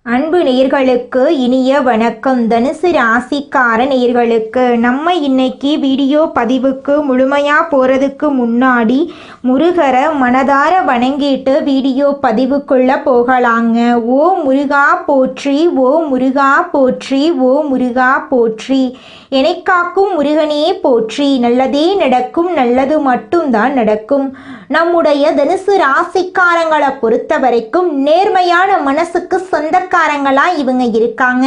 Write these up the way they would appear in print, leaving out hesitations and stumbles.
அன்பு நேயர்களுக்கு இனிய வணக்கம். தனுசு ராசிக்கார நேயர்களுக்கு நம்ம இன்னைக்கு வீடியோ பதிவுக்கு முழுமையாக போகிறதுக்கு முன்னாடி முருகரை மனதார வணங்கிட்டு வீடியோ பதிவுக்குள்ளே போகலாங்க. ஓ முருகா போற்றி, ஓ முருகா போற்றி, ஓ முருகா போற்றி, என்னை காக்கும் முருகனே போற்றி. நல்லதே நடக்கும், நல்லது மட்டும்தான் நடக்கும். நம்முடைய தனுசு ராசிக்காரங்களை பொறுத்த வரைக்கும் நேர்மையான மனசுக்கு சொந்தக்காரங்களா இவங்க இருக்காங்க.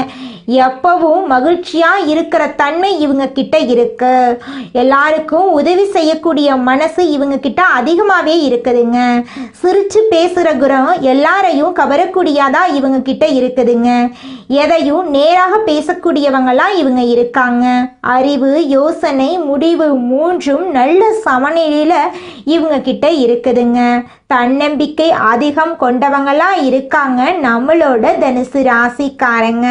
எப்பவும் மகிழ்ச்சியா இருக்கிற தன்மை இவங்க கிட்ட இருக்கு. எல்லாருக்கும் உதவி செய்யக்கூடிய மனசு இவங்க கிட்ட அதிகமாவே இருக்குதுங்க. சிரிச்சு பேசுற குணம் எல்லாரையும் கவரக்கூடியதா இவங்க கிட்ட இருக்குதுங்க. எதையும் நேராக பேசக்கூடியவங்களா இவங்க இருக்காங்க. அறிவு, யோசனை, முடிவு மூன்றும் நல்ல சமநிலையில இவங்க கிட்ட இருக்குதுங்க. தன்னம்பிக்கை அதிகம் கொண்டவங்களா இருக்காங்க நம்மளோட தனுசு ராசிக்காரங்க.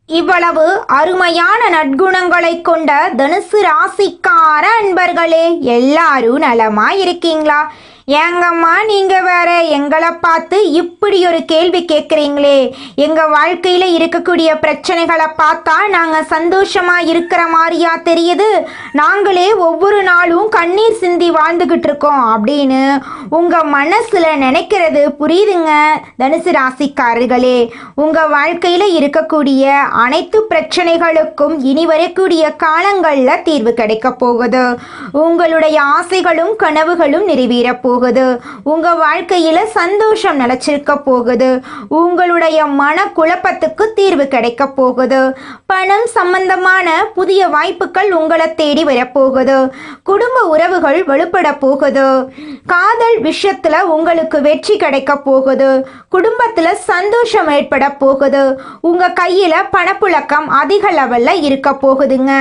இவ்வளவு அருமையான நற்குணங்களை கொண்ட தனுசு ராசிக்கார அன்பர்களே, எல்லாரும் நலமா இருக்கீங்களா? ஏங்கம்மா நீங்கள் வேற எங்களை பார்த்து இப்படி ஒரு கேள்வி கேட்குறீங்களே? எங்கள் வாழ்க்கையில் இருக்கக்கூடிய பிரச்சனைகளை பார்த்தா நாங்கள் சந்தோஷமாக இருக்கிற மாதிரியா தெரியுது? நாங்களே ஒவ்வொரு நாளும் கண்ணீர் சிந்தி வாழ்ந்துக்கிட்டு இருக்கோம் அப்படின்னு உங்கள் மனசில் நினைக்கிறது புரியுதுங்க தனுசு ராசிக்காரர்களே. உங்கள் வாழ்க்கையில் இருக்கக்கூடிய அனைத்து பிரச்சனைகளுக்கும் இனி வரக்கூடிய காலங்களில் தீர்வு கிடைக்க போகுது. உங்களுடைய ஆசைகளும் கனவுகளும் நிறைவேற போகுது. உங்க வாழ்க்கையில சந்தோஷம் நிலைச்சிருக்க போகுது. உங்களுடைய மன குழப்பத்துக்கு தீர்வு கிடைக்க போகுது. பணம் சம்பந்தமான புதிய வாய்ப்புகள் உங்களை தேடி வரப்போகுது. குடும்ப உறவுகள் வலுப்பட போகுது. காதல் விஷயத்துல உங்களுக்கு வெற்றி கிடைக்க போகுது. குடும்பத்துல சந்தோஷம் ஏற்பட போகுது. உங்க கையில பணப்புழக்கம் அதிக லெவல்ல இருக்க போகுதுங்க.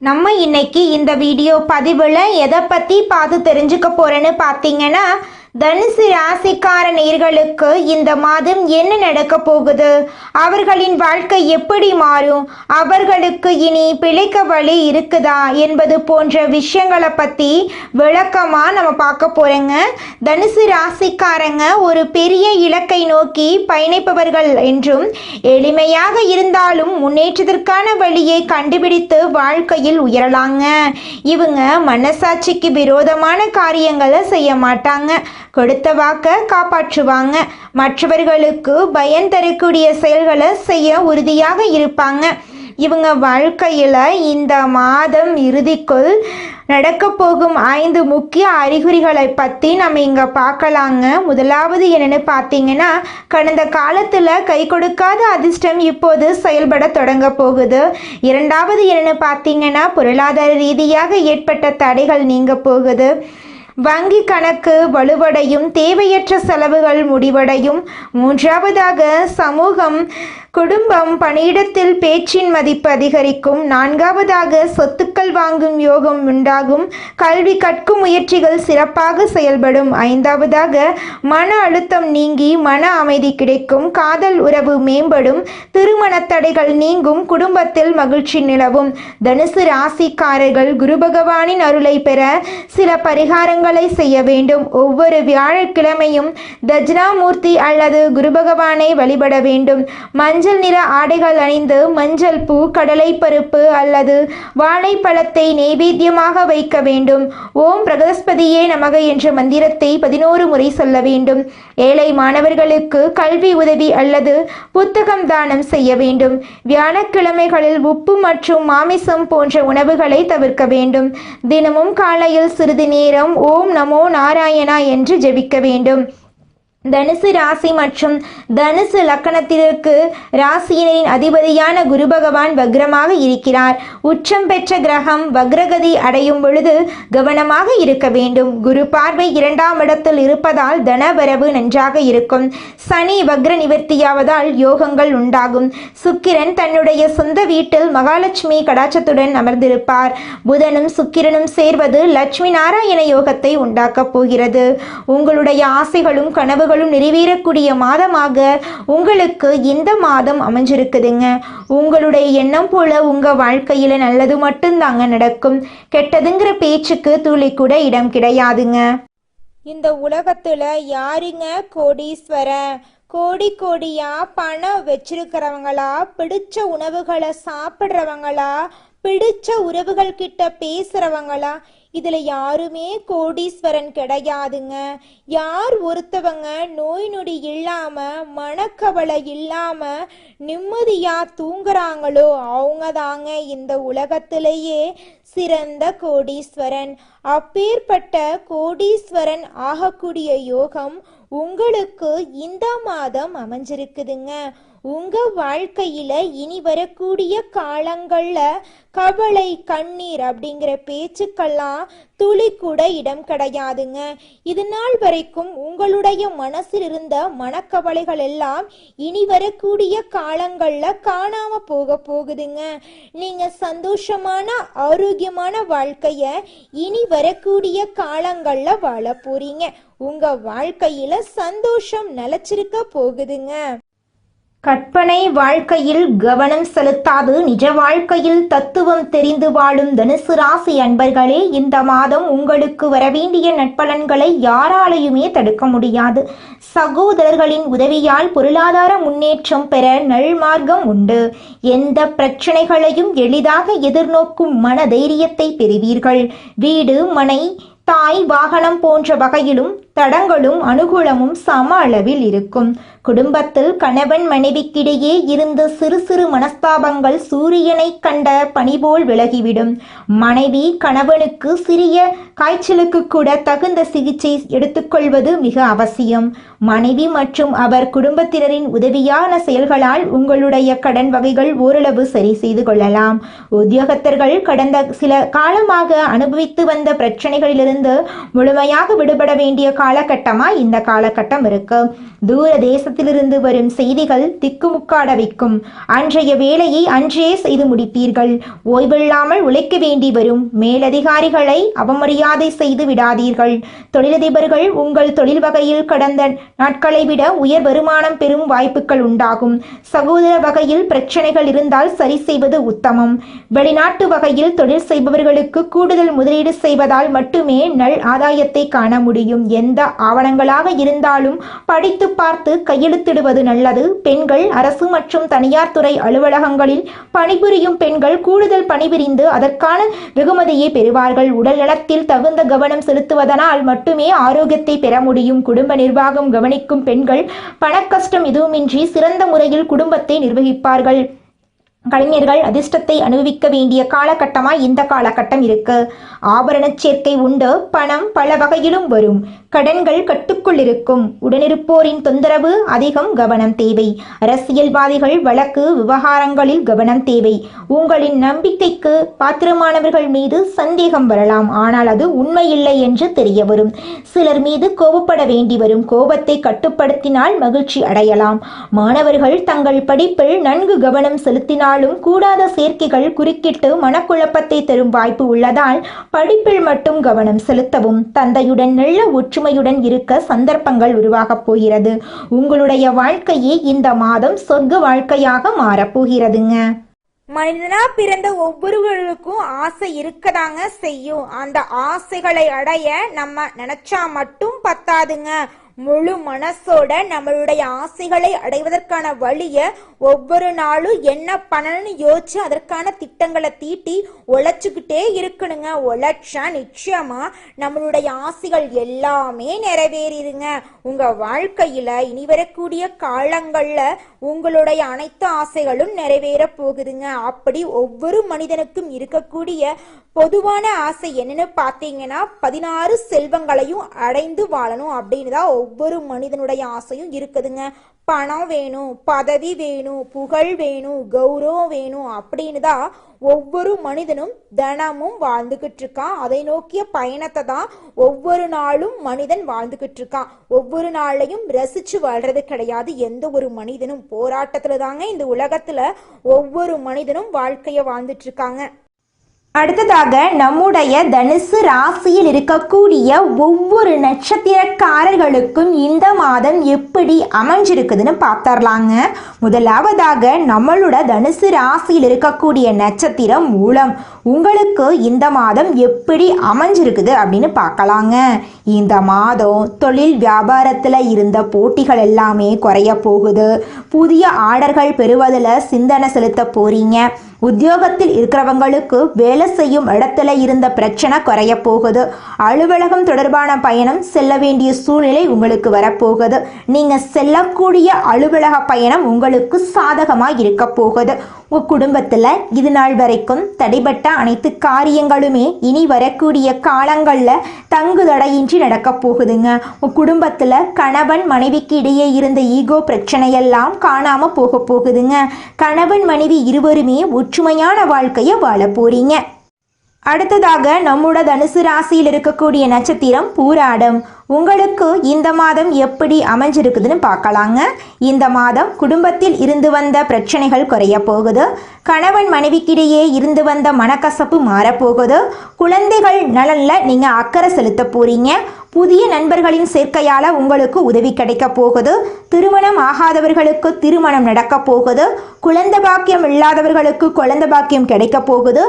நம்ம இன்னைக்கு இந்த வீடியோ பதிவில் எதை பற்றி பார்த்து தெரிஞ்சுக்க போகிறேன்னு பார்த்தீங்கன்னா, தனுசு ராசிக்கார நேயர்களுக்கு இந்த மாதம் என்ன நடக்க போகுது, அவர்களின் வாழ்க்கை எப்படி மாறும், அவர்களுக்கு இனி பிழைக்க வழி இருக்குதா என்பது போன்ற விஷயங்களை பற்றி விளக்கமாக நம்ம பார்க்க போகிறோங்க. தனுசு ராசிக்காரங்க ஒரு பெரிய இலக்கை நோக்கி பயணிப்பவர்கள் என்றும், எளிமையாக இருந்தாலும் முன்னேற்றத்திற்கான வழியை கண்டுபிடித்து வாழ்க்கையில் உயரலாங்க. இவங்க மனசாட்சிக்கு விரோதமான காரியங்களை செய்ய மாட்டாங்க. கொடுத்த வாக்க காப்பாற்றுவாங்க. மற்றவர்களுக்கு பயன் தரக்கூடிய செயல்களை செய்ய உறுதியாக இருப்பாங்க. இவங்க வாழ்க்கையில் இந்த மாதம் இறுதிக்குள் நடக்க போகும் 5 முக்கிய அறிகுறிகளை பற்றி நம்ம இங்கே பார்க்கலாங்க. முதலாவது என்னென்னு பார்த்தீங்கன்னா, கடந்த காலத்தில் கை கொடுக்காத அதிர்ஷ்டம் இப்போது செயல்பட தொடங்க போகுது. இரண்டாவது என்னென்னு பார்த்தீங்கன்னா, பொருளாதார ரீதியாக ஏற்பட்ட தடைகள் நீங்க போகுது. வங்கி கணக்கு வலுவடையும். தேவையற்ற செலவுகள் முடிவடையும். மூன்றாவதாக சமூகம், குடும்பம், பணியிடத்தில் பேச்சின் மதிப்பு அதிகரிக்கும். நான்காவதாக சொத்துக்கள் வாங்கும் யோகம் உண்டாகும். கல்வி கற்கும் முயற்சிகள் சிறப்பாக செயல்படும். ஐந்தாவதாக மன அழுத்தம் நீங்கி மன அமைதி கிடைக்கும். காதல் உறவு மேம்படும். திருமண தடைகள் நீங்கும். குடும்பத்தில் மகிழ்ச்சி நிலவும். தனுசு ராசிக்காரர்கள் குரு பகவானின் அருளை பெற சில பரிகாரங்களை செய்ய வேண்டும். ஒவ்வொரு வியாழக்கிழமையும் தட்சிணாமூர்த்தி அல்லது குரு பகவானை வழிபட வேண்டும். மஞ்சள் நிற ஆடைகள் அணிந்து மஞ்சள் பூ, கடலை பருப்பு அல்லது வாழைப்பழத்தை நெய்வேத்தியமாக வைக்க வேண்டும். ஓம் பிரகஸ்பதியே நமக என்ற மந்திரத்தை 11 முறை சொல்ல வேண்டும். ஏழை மாணவர்களுக்கு கல்வி உதவி அல்லது புத்தகம் தானம் செய்ய வேண்டும். வியாழக்கிழமைகளில் உப்பு மற்றும் மாமிசம் போன்ற உணவுகளை தவிர்க்க வேண்டும். தினமும் காலையில் சிறிது நேரம் ஓம் நமோ நாராயணா என்று ஜெபிக்க வேண்டும். தனுசு ராசி மற்றும் தனுசு லக்கணத்திற்கு ராசியினரின் அதிபதியான குரு பகவான் வக்ரமாக இருக்கிறார். உச்சம் பெற்ற கிரகம் வக்ரகதி அடையும் பொழுது கவனமாக இருக்க வேண்டும். குரு பார்வை 2ஆம் இடத்தில் இருப்பதால் தனவரவு நன்றாக இருக்கும். சனி வக்ர நிவர்த்தியாவதால் யோகங்கள் உண்டாகும். சுக்கிரன் தன்னுடைய சொந்த வீட்டில் மகாலட்சுமி கடாட்சத்துடன் அமர்ந்திருப்பார். புதனும் சுக்கிரனும் சேர்வது லட்சுமி நாராயண யோகத்தை உண்டாக்கப் போகிறது. உங்களுடைய ஆசைகளும் கனவுகளும் நிறைவேறக்கூடிய மாதமாக உங்களுக்கு இந்த மாதம் அமைஞ்சிருக்குதுங்க. உங்களுடைய எண்ணம் போல உங்க வாழ்க்கையில நல்லது மட்டும்தாங்க நடக்கும். கெட்டதுங்கிற பேச்சுக்கு துளி கூட இடம் கிடையாதுங்க. இந்த உலகத்துல யாருங்க கோடீஸ்வரன்? கோடி கோடியா பணம் வச்சிருக்கிறவங்களா, பிடிச்ச உணவுகளை சாப்பிட்றவங்களா, பிடிச்ச உறவுகள் கிட்ட பேசுறவங்களா, இதுல யாருமே கோடீஸ்வரன் கிடையாதுங்க. யார் ஒருத்தவங்க நோய் நொடி இல்லாம மனக்கவலை இல்லாம நிம்மதியா தூங்குறாங்களோ அவங்க தாங்க இந்த உலகத்திலேயே சிறந்த கோடீஸ்வரன். அப்பேற்பட்ட கோடீஸ்வரன் ஆகக்கூடிய யோகம் உங்களுக்கு இந்த மாதம் அமைஞ்சிருக்குதுங்க. உங்க வாழ்க்கையில இனி வரக்கூடிய காலங்கள்ல கவலை கண்ணீர் அப்படிங்கிற பேச்சுக்கெல்லாம் துளி கூட இடம் கிடையாதுங்க. இது நாள் வரைக்கும் உங்களுடைய மனசில் இருந்த மனக்கவலைகள் எல்லாம் இனி வரக்கூடிய காலங்கள்ல காணாம போகுதுங்க. நீங்க சந்தோஷமான ஆரோக்கியமான வாழ்க்கைய இனி வரக்கூடிய காலங்கள்ல வாழ போறீங்க. உங்க வாழ்க்கையில சந்தோஷம் நிலைச்சிருக்க போகுதுங்க. கற்பனை வாழ்க்கையில் கவனம் செலுத்தாது நிஜ வாழ்க்கையில் தத்துவம் தெரிந்து வாழும் தனுசு ராசி அன்பர்களே, இந்த மாதம் உங்களுக்கு வரவேண்டிய நற்பலன்களை யாராலையுமே தடுக்க முடியாது. சகோதரர்களின் உதவியால் பொருளாதார முன்னேற்றம் பெற நல்மார்க்கம் உண்டு. எந்த பிரச்சனைகளையும் எளிதாக எதிர்நோக்கும் மன தைரியத்தை பெறுவீர்கள். வீடு, மனை, தாய், வாகனம் போன்ற வகையிலும் தடங்களும் அனுகூலமும் சம அளவில் இருக்கும். குடும்பத்தில் கணவன் மனைவிக்கிடையே இருந்த சிறு சிறு மனஸ்தாபங்கள் சூரியனை கண்ட பனிபோல் விலகிவிடும். மனைவி கணவனுக்கு சிறிய காய்ச்சலுக்கு கூட தகுந்த சிகிச்சை எடுத்துக்கொள்வது மிக அவசியம். மனைவி மற்றும் அவர் குடும்பத்தினரின் உதவியான செயல்களால் உங்களுடைய கடன் வகைகள் ஓரளவு சரி செய்து கொள்ளலாம். உத்தியோகத்தர்கள் கடந்த சில காலமாக அனுபவித்து வந்த பிரச்சனைகளிலிருந்து முழுமையாக விடுபட வேண்டிய காலகட்டமா இந்த காலகட்டம் இருக்கு. தூர தேசத்திலிருந்து வரும் செய்திகள் திக்குமுக்காட வைக்கும். அன்றைய வேலையை அன்றே செய்து முடிப்பீர்கள். ஓய்வில்லாமல் உழைக்க வேண்டி வரும். மேலதிகாரிகளை அவமரியாதை செய்து விடாதீர்கள். தொழிலதிபர்கள் உங்கள் தொழில் வகையில் கடந்த நாட்களை விட உயர் வருமானம் பெறும் வாய்ப்புகள் உண்டாகும். சகோதர வகையில் பிரச்சனைகள் இருந்தால் சரி செய்வது உத்தமம். வெளிநாட்டு வகையில் தொழில் செய்பவர்களுக்கு கூடுதல் முதலீடு செய்வதால் மட்டுமே நல் ஆதாயத்தை காண முடியும். எந்த ஆவணங்களாக இருந்தாலும் படித்து பார்த்து கையெழுத்திடுவது நல்லது. பெண்கள் அரசு மற்றும் தனியார் துறை அலுவலகங்களில் பணிபுரியும் பெண்கள் கூடுதல் பணிபுரிந்து அதற்கான வெகுமதியை பெறுவார்கள். உடல் நலத்தில் தகுந்த கவனம் செலுத்துவதனால் மட்டுமே ஆரோக்கியத்தை பெற முடியும். குடும்ப நிர்வாகம் கவனிக்கும் பெண்கள் பணக்கஷ்டம் எதுவுமின்றி சிறந்த முறையில் குடும்பத்தை நிர்வகிப்பார்கள். கலைஞர்கள் அதிர்ஷ்டத்தை அனுபவிக்க வேண்டிய காலகட்டமாய் இந்த காலகட்டம் இருக்கு. ஆபரண சேர்க்கை உண்டு. பணம் பல வகையிலும் வரும். கடன்கள் கட்டுக்குள் இருக்கும். உடனிருப்போரின் தொந்தரவு அதிகம், கவனம் தேவை. அரசியல்வாதிகள் வழக்கு விவகாரங்களில் கவனம் தேவை. உங்களின் நம்பிக்கைக்கு பாத்திரமானவர்கள் மீது சந்தேகம் வரலாம், ஆனால் அது உண்மையில்லை என்று தெரிய வரும். சிலர் மீது கோபப்பட வேண்டி வரும். கோபத்தை கட்டுப்படுத்தினால் மகிழ்ச்சி அடையலாம். மாணவர்கள் தங்கள் படிப்பில் நன்கு கவனம் செலுத்தினால் கூடாத சேர்க்கைகள் குறுக்கிட்டு மனக்குழப்பத்தை தரும் வாய்ப்பு உள்ளதால் படிப்பில் மட்டும் கவனம் செலுத்தவும். தந்தையுடன் நல்ல ஒற்றுமையுடன் இருக்க சந்தர்ப்பங்கள் உருவாகப் போகிறது. உங்களுடைய வாழ்க்கையே இந்த மாதம் சொர்க்க வாழ்க்கையாக மாறப்போகிறதுங்க. மனிதனா பிறந்த ஒவ்வொருவருக்கும் ஆசை இருக்கதாங்க செய்யும். அந்த ஆசைகளை அடைய நம்ம நினைச்சா மட்டும் பத்தாதுங்க. முழு மனசோட நம்மளுடைய ஆசைகளை அடைவதற்கான வழிய ஒவ்வொரு நாளும் என்ன பண்ணணும்னு யோசிச்சு அதற்கான திட்டங்களை தீட்டி உழைச்சுக்கிட்டே இருக்கணுங்க. உழைச்சா நிச்சயமா நம்மளுடைய ஆசைகள் எல்லாமே நிறைவேறிடுங்க. உங்க வாழ்க்கையில இனி வரக்கூடிய காலங்கள்ல உங்களுடைய அனைத்து ஆசைகளும் நிறைவேற போகுதுங்க. அப்படி ஒவ்வொரு மனிதனுக்கும் இருக்கக்கூடிய பொதுவான ஆசை என்னன்னு பார்த்தீங்கன்னா 16 செல்வங்களையும் அடைந்து வாழணும் அப்படின்னு தான் ஒவ்வொரு மனிதனுடைய ஆசையும் இருக்குதுங்க. பணம் வேணும், பதவி வேணும், புகழ் வேணும், கௌரவம் வேணும் அப்படின்னு தான் ஒவ்வொரு மனிதனும் தினமும் வாழ்ந்துகிட்டு இருக்கான். அதை நோக்கிய பயணத்தை தான் ஒவ்வொரு நாளும் மனிதன் வாழ்ந்துகிட்டு இருக்கான். ஒவ்வொரு நாளையும் ரசிச்சு வாழ்றது கிடையாது. எந்த ஒரு மனிதனும் போராட்டத்துல தாங்க இந்த உலகத்துல ஒவ்வொரு மனிதனும் வாழ்க்கைய வாழ்ந்துட்டு இருக்காங்க. அடுத்ததாக நம்முடைய தனுசு ராசியில் இருக்கக்கூடிய ஒவ்வொரு நட்சத்திரக்காரர்களுக்கும் இந்த மாதம் எப்படி அமைஞ்சிருக்குதுன்னு பார்த்தரலாங்க. முதலாவதாக நம்மளோட தனுசு ராசியில் இருக்கக்கூடிய நட்சத்திரம் மூலம். உங்களுக்கு இந்த மாதம் எப்படி அமைஞ்சிருக்குது அப்படின்னு பார்க்கலாங்க. இந்த மாதம் தொழில் வியாபாரத்தில் இருந்த போட்டிகள் எல்லாமே குறைய போகுது. புதிய ஆர்டர்கள் பெறுவதில் சிந்தனை செலுத்த போறீங்க. உத்தியோகத்தில் இருக்கிறவங்களுக்கு வேலை செய்யும் இடத்துல இருந்த பிரச்சனை குறைய போகுது. அலுவலகம் தொடர்பான பயணம் செல்ல வேண்டிய சூழ்நிலை உங்களுக்கு வரப்போகுது. நீங்கள் செல்லக்கூடிய அலுவலக பயணம் உங்களுக்கு சாதகமாக இருக்க போகுது. உங்கள் குடும்பத்தில் இது நாள் வரைக்கும் தடைபட்ட அனைத்து காரியங்களுமே இனி வரக்கூடிய காலங்களில் தங்கு தடையின்றி நடக்க போகுதுங்க. உங்கள் குடும்பத்தில் கணவன் மனைவிக்கு இடையே இருந்த ஈகோ பிரச்சனையெல்லாம் காணாமல் போக போகுதுங்க. கணவன் மனைவி இருவருமே ஒற்றுமையான வாழ்க்கையை வாழ போறீங்க. அடுத்ததாக நம்மோட தனுசு ராசியில் இருக்கக்கூடிய நட்சத்திரம் பூராடம். உங்களுக்கு இந்த மாதம் எப்படி அமைஞ்சிருக்குதுன்னு பார்க்கலாங்க. இந்த மாதம் குடும்பத்தில் இருந்து வந்த பிரச்சனைகள் குறைய போகுது. கணவன் மனைவிக்கிடையே இருந்து வந்த மனக்கசப்பு மாறப்போகுது. குழந்தைகள் நலனில் நீங்கள் அக்கறை செலுத்த போறீங்க. புதிய நண்பர்களின் சேர்க்கையால் உங்களுக்கு உதவி கிடைக்க போகுது. திருமணம் ஆகாதவர்களுக்கு திருமணம் நடக்க போகுது. குழந்தை பாக்கியம் இல்லாதவர்களுக்கு குழந்தை பாக்கியம் கிடைக்க போகுது.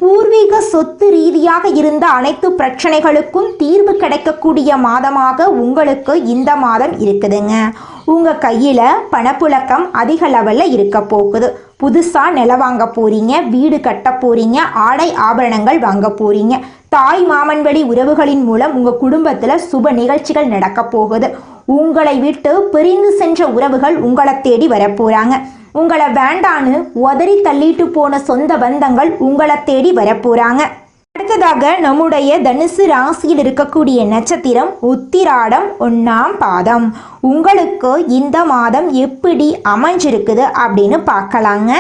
பூர்வீக சொத்து ரீதியாக இருந்த அனைத்து பிரச்சனைகளுக்கும் தீர்வு கிடைக்கக்கூடிய மாதமாக உங்களுக்கு இந்த மாதம் இருக்குதுங்க. உங்கள் கையில் பணப்புழக்கம் அதிக லெவலில் இருக்க போகுது. புதுசாக நிலம் வாங்க போறீங்க, வீடு கட்ட போறீங்க, ஆடை ஆபரணங்கள் வாங்க போறீங்க. தாய் மாமன் வழி உறவுகளின் மூலம் உங்கள் குடும்பத்தில் சுப நிகழ்ச்சிகள் நடக்க போகுது. உங்களை விட்டு பிரிந்து சென்ற உறவுகள் உங்களை தேடி வரப்போறாங்க. உங்களை வேண்டான்னு உதறி தள்ளிட்டு போன சொந்த பந்தங்கள் உங்களை தேடி வரப்போறாங்க. அடுத்ததாக நம்முடைய தனுசு ராசியில் இருக்கக்கூடிய நட்சத்திரம் உத்திராடம் 1ஆம் பாதம். உங்களுக்கு இந்த மாதம் எப்படி அமைஞ்சிருக்குது அப்படின்னு பார்க்கலாங்க.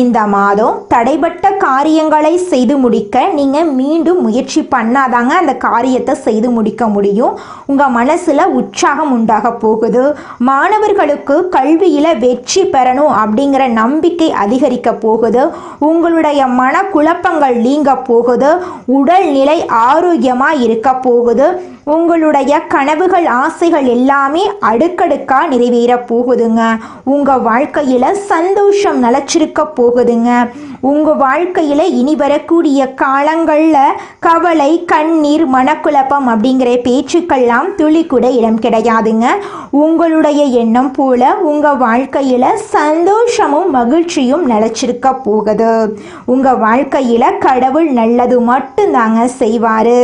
இந்த மாதம் தடைபட்ட காரியங்களை செய்து முடிக்க நீங்கள் மீண்டும் முயற்சி பண்ணாதாங்க அந்த காரியத்தை செய்து முடிக்க முடியும். உங்கள் மனசில் உற்சாகம் உண்டாக போகுது. மாணவர்களுக்கு கல்வியில் வெற்றி பெறணும் அப்படிங்கிற நம்பிக்கை அதிகரிக்க போகுது. உங்களுடைய மனக்குழப்பங்கள் நீங்க போகுது. உடல்நிலை ஆரோக்கியமாக இருக்க போகுது. உங்களுடைய கனவுகள் ஆசைகள் எல்லாமே அடுக்கடுக்கா நிறைவேற போகுதுங்க. உங்கள் வாழ்க்கையில் சந்தோஷம் நிலச்சிருக்க போகுதுங்க. உங்கள் வாழ்க்கையில் இனி வரக்கூடிய காலங்களில் கவலை, கண்ணீர், மனக்குழப்பம் அப்படிங்கிற பேச்சுக்கெல்லாம் துளி கூட இடம் கிடையாதுங்க. உங்களுடைய எண்ணம் போல உங்கள் வாழ்க்கையில் சந்தோஷமும் மகிழ்ச்சியும் நிலச்சிருக்க போகுது. உங்கள் வாழ்க்கையில் கடவுள் நல்லது மட்டும்தாங்க செய்வார்.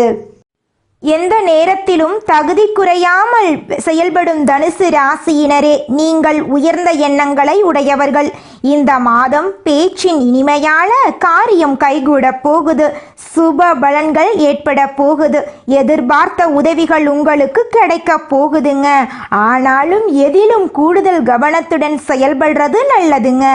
எந்த நேரத்திலும் தகுதி குறையாமல் செயல்படும் தனுசு ராசியினரே, நீங்கள் உயர்ந்த எண்ணங்களை உடையவர்கள். இந்த மாதம் பேச்சின் இனிமையால காரியம் கைகூட போகுது. சுப பலன்கள் ஏற்பட போகுது. எதிர்பார்த்த உதவிகள் உங்களுக்கு கிடைக்க போகுதுங்க. ஆனாலும் எதிலும் கூடுதல் கவனத்துடன் செயல்படுறது நல்லதுங்க.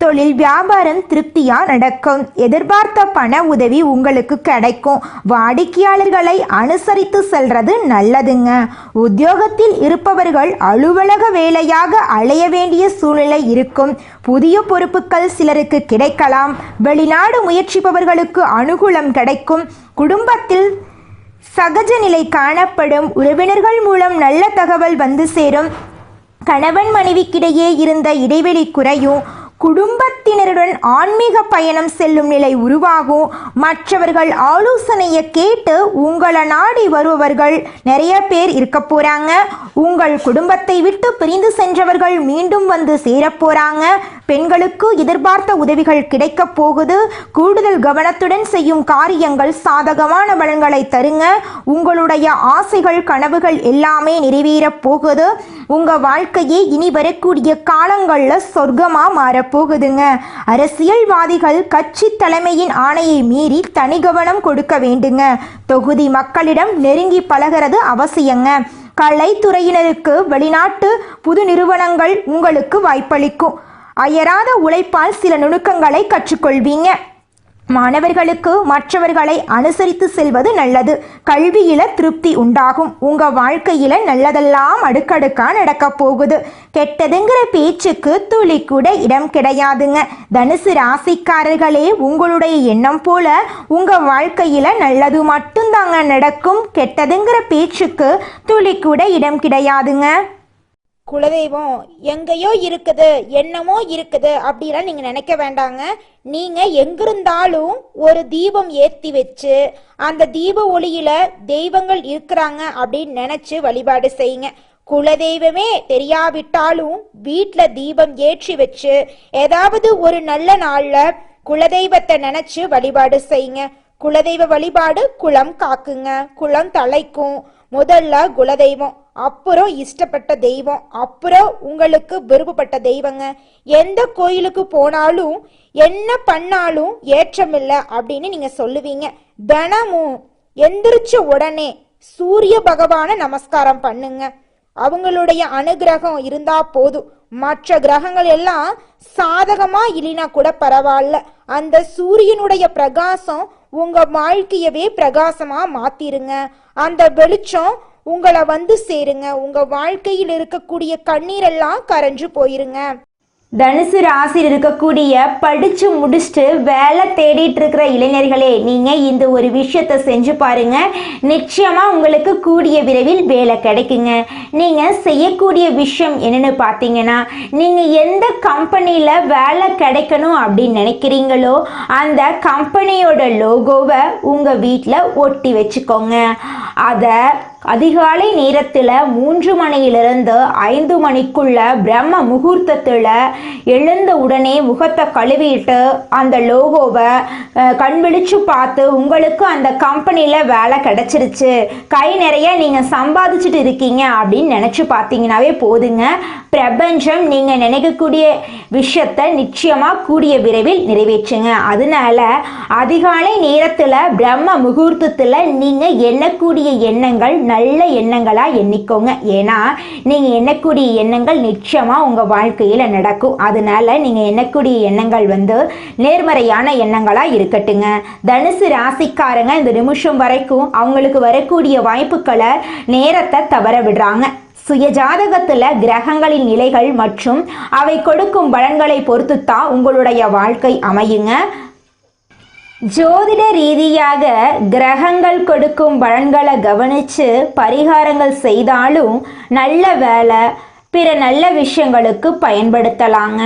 தொழில் வியாபாரம் திருப்தியா நடக்கும். எதிர்பார்த்த பண உதவி உங்களுக்கு கிடைக்கும். வாடிக்கையாளர்களை அனுசரித்து செல்றது நல்லதுங்க. உத்தியோகத்தில் இருப்பவர்கள் அலுவலக வேலையாக அலைய வேண்டிய சூழ்நிலை இருக்கும். புதிய பொறுப்புகள் சிலருக்கு கிடைக்கலாம். வெளிநாடு முயற்சிப்பவர்களுக்கு அனுகூலம் கிடைக்கும். குடும்பத்தில் சகஜ நிலை காணப்படும். உறவினர்கள் மூலம் நல்ல தகவல் வந்து சேரும். கணவன் மனைவிக்கிடையே இருந்த இடைவெளி குறையும். குடும்பத்தினருடன் ஆன்மீக பயணம் செல்லும் நிலை உருவாகும். மற்றவர்கள் ஆலோசனையை கேட்டு உங்களை நாடி வருபவர்கள் நிறைய பேர் இருக்க போறாங்க. உங்கள் குடும்பத்தை விட்டு பிரிந்து சென்றவர்கள் மீண்டும் வந்து சேரப்போறாங்க. பெண்களுக்கு எதிர்பார்த்த உதவிகள் கிடைக்க போகுது. கூடுதல் கவனத்துடன் செய்யும் காரியங்கள் சாதகமான பலன்களை தருங்க. உங்களுடைய ஆசைகள், கனவுகள் எல்லாமே நிறைவேற போகுது. உங்க வாழ்க்கையே இனி வரக்கூடிய காலங்களில் சொர்க்கமா மாறப்போகுதுங்க. அரசியல்வாதிகள் கட்சி தலைமையின் ஆணையை மீறி தனி கவனம் கொடுக்க வேண்டுங்க. தொகுதி மக்களிடம் நெருங்கி பழகிறது அவசியங்க. கலைத்துறையினருக்கு வெளிநாட்டு புது நிறுவனங்கள் உங்களுக்கு வாய்ப்பளிக்கும். அயராத உழைப்பால் சில நுணுக்கங்களை கற்றுக்கொள்வீங்க. மாணவர்களுக்கு மற்றவர்களை அனுசரித்து செல்வது நல்லது. கல்வியில திருப்தி உண்டாகும். உங்க வாழ்க்கையில நல்லதெல்லாம் அடுக்கடுக்கா நடக்க போகுது. கெட்டதுங்கிற பேச்சுக்கு துளி கூட இடம் கிடையாதுங்க. தனுசு ராசிக்காரர்களே, உங்களுடைய எண்ணம் போல உங்க வாழ்க்கையில நல்லது மட்டும்தாங்க நடக்கும். கெட்டதுங்கிற பேச்சுக்கு துளி கூட இடம் கிடையாதுங்க. குலதெய்வம் எங்கேயோ இருக்குது, என்னமோ இருக்குது அப்படிலாம் நீங்க நினைக்க வேண்டாங்க. நீங்க எங்கிருந்தாலும் ஒரு தீபம் ஏத்தி வச்சு அந்த தீப ஒளியில தெய்வங்கள் இருக்கிறாங்க அப்படின்னு நினைச்சு வழிபாடு செய்யுங்க. குலதெய்வமே தெரியாவிட்டாலும் வீட்டுல தீபம் ஏற்றி வச்சு ஏதாவது ஒரு நல்ல நாள்ல குலதெய்வத்தை நினைச்சு வழிபாடு செய்யுங்க. குலதெய்வ வழிபாடு குலம் காக்குங்க, குலம் தலைக்கும். முதல்ல குலதெய்வம், அப்புறம் இஷ்டப்பட்ட தெய்வம், அப்புறம் உங்களுக்கு விருப்பப்பட்ட தெய்வங்க. எந்த கோயிலுக்கு போனாலும் என்ன பண்ணாலும் ஏற்றமில்லை அப்படின்னு நீங்க சொல்லுவீங்க. தினமும் எந்திரிச்ச உடனே சூரிய பகவான நமஸ்காரம் பண்ணுங்க. அவங்களுடைய அனுகிரகம் இருந்தா போதும். மற்ற கிரகங்கள் எல்லாம் சாதகமா இல்லைனா கூட பரவாயில்ல, அந்த சூரியனுடைய பிரகாசம் உங்க வாழ்க்கையவே பிரகாசமா மாத்திருங்க. அந்த வெளிச்சம் உங்களை வந்து சேருங்க. உங்க வாழ்க்கையில் இருக்கக்கூடிய கண்ணீரெல்லாம் கரைஞ்சு போயிருங்க. தனுசு ராசியில் இருக்கக்கூடிய படிச்சு முடிச்சுட்டு வேலை தேடிட்டு இருக்கிற இளைஞர்களே, நீங்க இந்த ஒரு விஷயத்த செஞ்சு பாருங்க. நிச்சயமா உங்களுக்கு கூடிய விரைவில் வேலை கிடைக்குங்க. நீங்க செய்யக்கூடிய விஷயம் என்னன்னு பார்த்தீங்கன்னா, நீங்க எந்த கம்பெனியில வேலை கிடைக்கணும் அப்படின்னு நினைக்கிறீங்களோ அந்த கம்பெனியோட லோகோவை உங்க வீட்டில் ஒட்டி வச்சுக்கோங்க. அதை அதிகாலை நேரத்தில் 3 மணியிலிருந்து 5 மணிக்குள்ள பிரம்ம முகூர்த்தத்தில் எழுந்த உடனே முகத்தை கழுவிட்டு அந்த லோகோவை கண் விழிச்சு பார்த்து உங்களுக்கு அந்த கம்பெனியில் வேலை கிடைச்சிருச்சு, கை நிறைய நீங்கள் சம்பாதிச்சுட்டு இருக்கீங்க அப்படின்னு நினச்சி பார்த்தீங்கன்னாவே போதுங்க. பிரபஞ்சம் நீங்கள் நினைக்கக்கூடிய விஷயத்தை நிச்சயமாக கூடிய விரைவில் நிறைவேற்றுங்க. அதனால அதிகாலை நேரத்தில் பிரம்ம முகூர்த்தத்தில் நீங்கள் எண்ணக்கூடிய எண்ணங்கள் நல்ல எண்ணங்களாக எண்ணிக்கோங்க. ஏன்னா நீங்கள் எண்ணக்கூடிய எண்ணங்கள் நிச்சயமாக உங்கள் வாழ்க்கையில் நடக்கும். அதனால நீங்கள் எண்ணக்கூடிய எண்ணங்கள் நேர்மறையான எண்ணங்களாக இருக்கட்டுங்க. தனுசு ராசிக்காரங்க இந்த நிமிஷம் வரைக்கும் அவங்களுக்கு வரக்கூடிய வாய்ப்புகளை நேரத்தை தவற விடுறாங்க. சுய ஜாதகத்தில் கிரகங்களின் நிலைகள் மற்றும் அவை கொடுக்கும் பலன்களை பொறுத்து தான் உங்களுடைய வாழ்க்கை அமையுங்க. ஜோதிட ரீதியாக கிரகங்கள் கொடுக்கும் பலன்களை கவனித்து பரிகாரங்கள் செய்தாலும் நல்ல வேலை பிற நல்ல விஷயங்களுக்கு பயன்படுத்தலாங்க.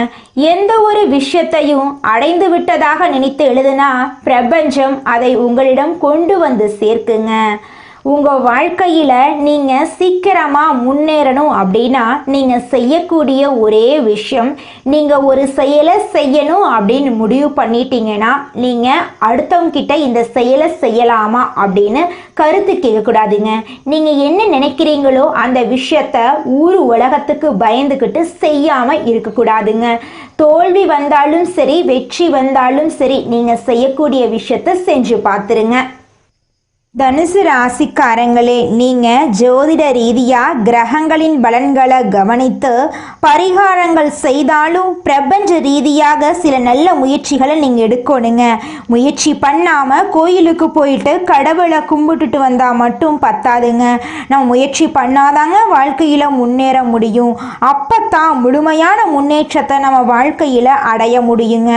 எந்த ஒரு விஷயத்தையும் அடைந்து விட்டதாக நினைத்து எழுதுனா பிரபஞ்சம் அதை உங்களிடம் கொண்டு வந்து சேர்க்குங்க. உங்கள் வாழ்க்கையில் நீங்கள் சீக்கிரமாக முன்னேறணும் அப்படின்னா நீங்கள் செய்யக்கூடிய ஒரே விஷயம், நீங்கள் ஒரு செயலை செய்யணும் அப்படின்னு முடிவு பண்ணிட்டீங்கன்னா நீங்கள் அடுத்தவங்கிட்ட இந்த செயலை செய்யலாமா அப்படின்னு கருத்து கேட்கக்கூடாதுங்க. நீங்கள் என்ன நினைக்கிறீங்களோ அந்த விஷயத்த ஊர் உலகத்துக்கு பயந்துக்கிட்டு செய்யாமல் இருக்கக்கூடாதுங்க. தோல்வி வந்தாலும் சரி வெற்றி வந்தாலும் சரி நீங்கள் செய்யக்கூடிய விஷயத்த செஞ்சு பார்த்துருங்க. தனுசு ராசிக்காரங்களே, நீங்கள் ஜோதிட ரீதியாக கிரகங்களின் பலன்களை கவனித்து பரிகாரங்கள் செய்தாலும் பிரபஞ்ச ரீதியாக சில நல்ல முயற்சிகளை நீங்கள் எடுக்கணுங்க. முயற்சி பண்ணாமல் கோயிலுக்கு போயிட்டு கடவுளை கும்பிட்டுட்டு வந்தால் மட்டும் பத்தாதுங்க. நம்ம முயற்சி பண்ணாதாங்க வாழ்க்கையில் முன்னேற முடியும். அப்போ தான் முழுமையான முன்னேற்றத்தை நம்ம வாழ்க்கையில் அடைய முடியுங்க.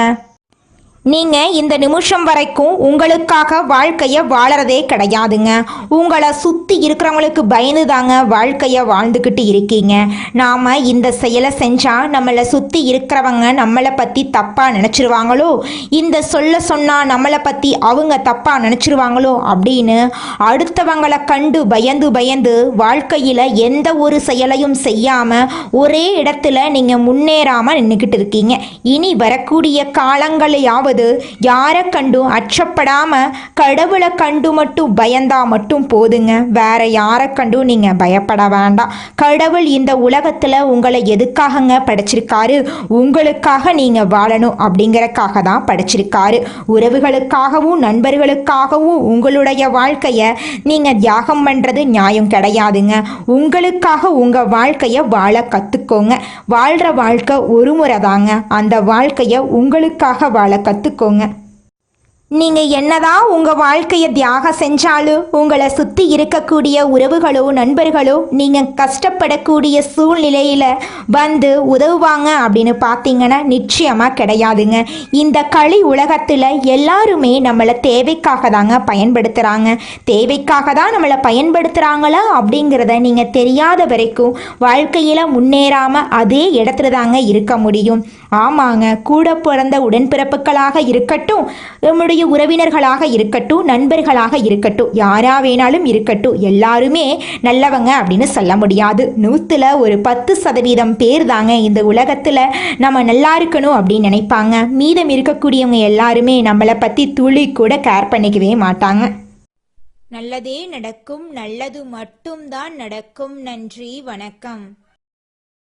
நீங்கள் இந்த நிமிஷம் வரைக்கும் உங்களுக்காக வாழ்க்கையை வாழறதே கிடையாதுங்க. உங்களை சுற்றி இருக்கிறவங்களுக்கு பயந்து தாங்க வாழ்க்கையை வாழ்ந்துக்கிட்டு இருக்கீங்க. நாம் இந்த செயலை செஞ்சால் நம்மளை சுற்றி இருக்கிறவங்க நம்மளை பற்றி தப்பாக நினச்சிருவாங்களோ, இந்த சொன்னால் நம்மளை பற்றி அவங்க தப்பாக நினச்சிருவாங்களோ அப்படின்னு அடுத்தவங்களை கண்டு பயந்து பயந்து வாழ்க்கையில் எந்த ஒரு செயலையும் செய்யாமல் ஒரே இடத்துல நீங்கள் முன்னேறாமல் நின்றுக்கிட்டு இருக்கீங்க. இனி வரக்கூடிய காலங்களையாவது யாரை கண்டும் அச்சப்படாம கடவுளை கண்டு மட்டும் பயந்தா மட்டும் போதுங்க. வேற யாரை கண்டும் நீங்க பயப்பட வேண்டாம். கடவுள் இந்த உலகத்துல உங்களை எதுக்காகங்க படைச்சிருக்காரு? உங்களுக்காக நீங்க வாழணும் அப்படிங்கறக்காக தான் படைச்சிருக்காரு. உறவுகளுக்காகவும் நண்பர்களுக்காகவும் உங்களுடைய வாழ்க்கைய நீங்க தியாகம் பண்றது நியாயம் கிடையாதுங்க. உங்களுக்காக உங்க வாழ்க்கைய வாழ கத்துக்கோங்க. வாழ்ற வாழ்க்கை ஒரு முறை தாங்க. அந்த வாழ்க்கைய உங்களுக்காக வாழ கத்துக்கோங்க. நீங்கள் என்னதான் உங்கள் வாழ்க்கையை தியாகம் செஞ்சாலும் உங்களை சுற்றி இருக்கக்கூடிய உறவுகளோ நண்பர்களோ நீங்கள் கஷ்டப்படக்கூடிய சூழ்நிலையில் வந்து உதவுவாங்க அப்படின்னு பார்த்தீங்கன்னா நிச்சயமாக கிடையாதுங்க. இந்த களி உலகத்தில் எல்லாருமே நம்மளை தேவைக்காக தாங்க பயன்படுத்துகிறாங்க. தேவைக்காக தான் நம்மளை பயன்படுத்துகிறாங்களா அப்படிங்கிறத நீங்கள் தெரியாத வரைக்கும் வாழ்க்கையில் முன்னேறாமல் அதே இடத்துல தாங்க இருக்க முடியும். ஆமாங்க, கூட பிறந்த உடன்பிறப்புகளாக இருக்கட்டும், நம்முடைய உறவினர்களாக இருக்கட்டும், நண்பர்களாக இருக்கட்டும், யாரா வேணாலும் இருக்கட்டும், எல்லாருமே நல்லவங்க அப்படின்னு சொல்ல முடியாது. 100ல் ஒரு 10% பேர் தாங்க இந்த உலகத்தில் நம்ம நல்லா இருக்கணும் அப்படின்னு நினைப்பாங்க. மீதம் இருக்கக்கூடியவங்க எல்லாருமே நம்மளை பற்றி துளி கூட கேர் பண்ணிக்கவே மாட்டாங்க. நல்லதே நடக்கும், நல்லது மட்டும்தான் நடக்கும். நன்றி, வணக்கம்.